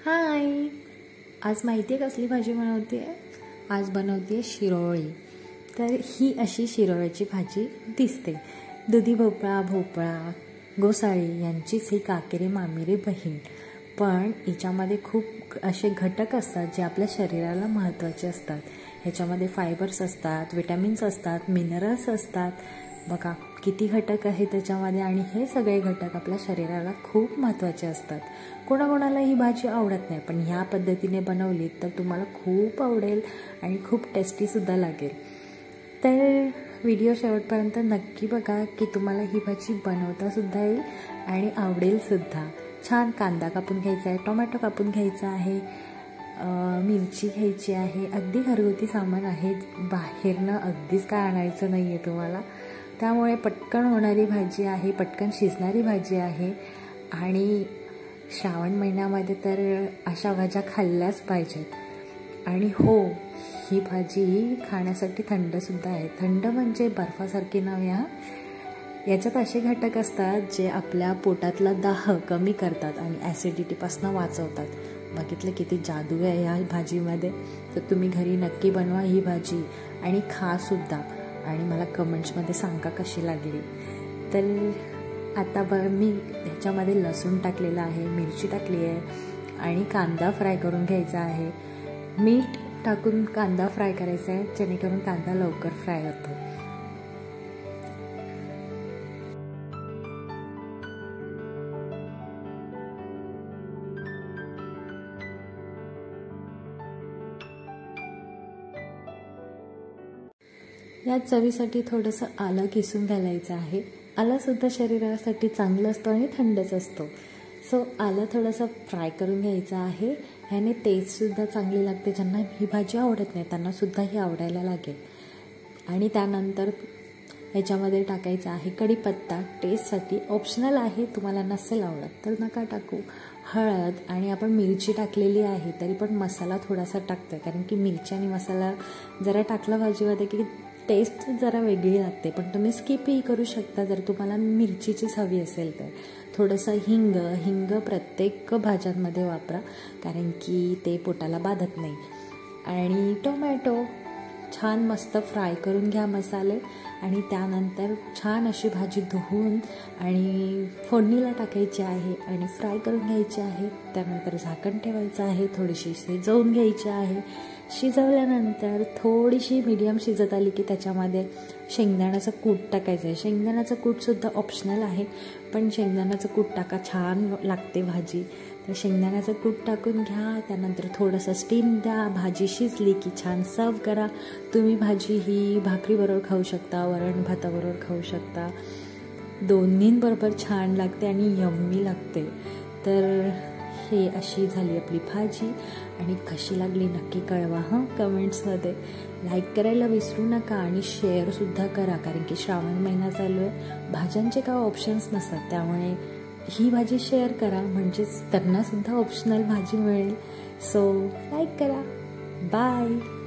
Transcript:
हाय, आज माहिती आहे कसली भाजी बनवते आहे? आज बनवते आहे शिरोळी. तर ही अशी शिरोळ्याची भाजी दिसते. दुधी भोपळा, गोसाळी यांचीच ही काकेरी मामेरी बहीण. पण हिच्यामध्ये खूप असे घटक असतात जे आपल्या शरीराला महत्त्वाचे असतात. ह्याच्यामध्ये फायबर्स असतात, विटॅमिन्स असतात, मिनरल्स असतात. बघा किती घटक आहेत त्याच्यामध्ये, आणि हे सगळे घटक आपल्या शरीराला खूप महत्त्वाचे असतात. कोणाकोणाला ही भाजी आवडत नाही, पण ह्या पद्धतीने बनवली तर तुम्हाला खूप आवडेल आणि खूप टेस्टीसुद्धा लागेल. तर व्हिडिओ शेवटपर्यंत नक्की बघा की तुम्हाला ही भाजी बनवतासुद्धा येईल आणि आवडेलसुद्धा. छान कांदा कापून घ्यायचा आहे, टोमॅटो कापून घ्यायचा आहे, मिरची घ्यायची आहे. अगदी घरगुती सामान आहे, बाहेरनं अगदीच काय आणायचं नाही आहे तुम्हाला. त्यामुळे पटकन होणारी भाजी आहे, पटकन शिजणारी भाजी आहे. आणि श्रावण महिन्यामध्ये तर अशा भाज्या खाल्ल्याच पाहिजेत. आणि हो, ही भाजी खाण्यासाठी थंडसुद्धा आहे. थंड म्हणजे बर्फासारखी नव्हे हां. याच्यात असे घटक असतात जे आपल्या पोटातला दाह कमी करतात आणि ॲसिडिटीपासून वाचवतात. बघितलं किती जादू आहे ह्या भाजीमध्ये. तर तुम्ही घरी नक्की बनवा ही भाजी आणि खासुद्धा, आणि मला कमेंट्समध्ये सांगा कशी लागली. तर आता मी ह्याच्यामध्ये लसूण टाकलेला आहे, मिरची टाकली आहे आणि कांदा फ्राय करून घ्यायचा आहे. मीठ टाकून कांदा फ्राय करायचा आहे, जेणेकरून कांदा लवकर फ्राय होतो. या चवीसाठी थोडंसं आलं किसून घालायचं आहे. आलंसुद्धा शरीरासाठी चांगलं असतं आणि थंडच असतो. सो आलं थोडंसं फ्राय करून घ्यायचं आहे. ह्याने टेस्टसुद्धा चांगली लागते. ज्यांना ही भाजी आवडत नाही त्यांनासुद्धा ही आवडायला लागेल. आणि त्यानंतर ह्याच्यामध्ये टाकायचं आहे कढीपत्ता. टेस्टसाठी ऑप्शनल आहे, तुम्हाला नसेल आवडत तर नका टाकू. हळद, आणि आपण मिरची टाकलेली आहे तरी पण मसाला थोडासा टाकतो, कारण की मिरची आणि मसाला जरा टाकला भाजीमध्ये की टेस्ट जरा वेगळी लागते. पण तुम्ही स्किपही करू शकता जर तुम्हाला मिरचीचीच हवी असेल तर. थोडंसं हिंग प्रत्येक भाज्यांमध्ये वापरा, कारण की ते पोटाला बाधत नाही. आणि टोमॅटो छान मस्त फ्राय करून घ्या मसाले, आणि त्यानंतर छान अशी भाजी धुवून आणि फोडणीला टाकायची आहे आणि फ्राय करून घ्यायची आहे. त्यानंतर झाकण ठेवायचं आहे, थोडीशी शिजवून घ्यायची आहे. शिजवल्यानंतर थोडीशी मीडियम शिजत आली की त्याच्यामध्ये शेंगदाण्याचं कूट टाकायचं आहे. शेंगदाण्याचं कूटसुद्धा ऑप्शनल आहे, पण शेंगदाण्याचं कूट टाका, छान लागते भाजी. तर शेंगदाण्याचं कूट टाकून घ्या. त्यानंतर थोडंसं स्टीम द्या. भाजी शिजली की छान सर्व करा. तुम्ही भाजी ही भाकरीबरोबर खाऊ शकता, वरण भाताबरोबर खाऊ शकता, दोन्हींबरोबर छान लागते आणि यम्मी लागते. तर हे अशी झाली आपली भाजी, आणि कशी लागली नक्की कळवा हां कमेंट्समध्ये. लाईक करायला विसरू नका आणि शेअरसुद्धा करा, कारण की श्रावण महिना चालू आहे. भाज्यांचे काय ऑप्शन्स नसतात, त्यामुळे ही भाजी शेअर करा, म्हणजेच त्यांनासुद्धा ऑप्शनल भाजी मिळेल. सो लाईक करा. बाय.